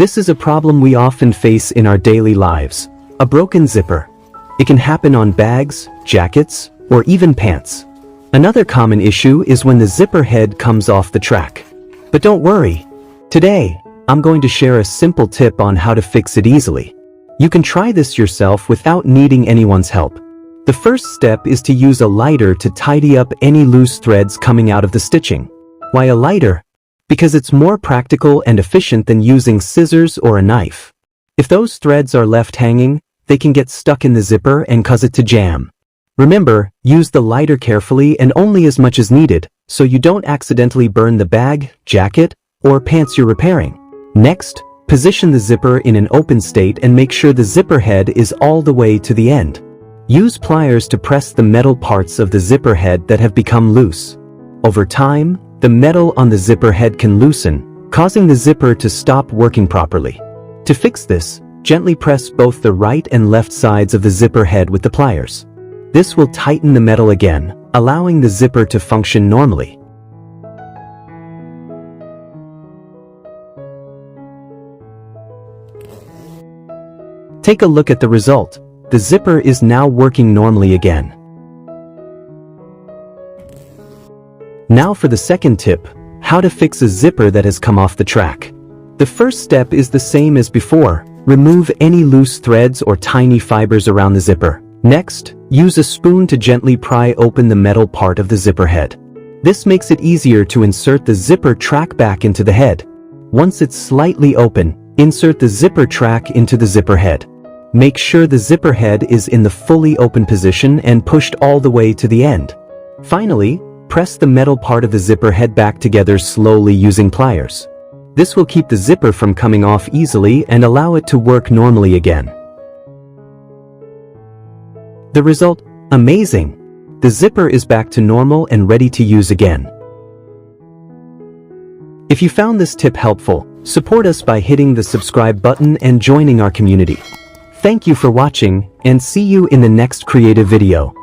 This is a problem we often face in our daily lives. A broken zipper. It can happen on bags, jackets, or even pants. Another common issue is when the zipper head comes off the track. But don't worry. Today, I'm going to share a simple tip on how to fix it easily. You can try this yourself without needing anyone's help. The first step is to use a lighter to tidy up any loose threads coming out of the stitching. Why a lighter? Because it's more practical and efficient than using scissors or a knife. If those threads are left hanging, they can get stuck in the zipper and cause it to jam. Remember, use the lighter carefully and only as much as needed, so you don't accidentally burn the bag, jacket, or pants you're repairing. Next, position the zipper in an open state and make sure the zipper head is all the way to the end. Use pliers to press the metal parts of the zipper head that have become loose. Over time, the metal on the zipper head can loosen, causing the zipper to stop working properly. To fix this, gently press both the right and left sides of the zipper head with the pliers. This will tighten the metal again, allowing the zipper to function normally. Take a look at the result. The zipper is now working normally again. Now for the second tip, how to fix a zipper that has come off the track. The first step is the same as before. Remove any loose threads or tiny fibers around the zipper. Next, use a spoon to gently pry open the metal part of the zipper head. This makes it easier to insert the zipper track back into the head. Once it's slightly open, insert the zipper track into the zipper head. Make sure the zipper head is in the fully open position and pushed all the way to the end. Finally, press the metal part of the zipper head back together slowly using pliers. This will keep the zipper from coming off easily and allow it to work normally again. The result? Amazing! The zipper is back to normal and ready to use again. If you found this tip helpful, support us by hitting the subscribe button and joining our community. Thank you for watching, and see you in the next creative video.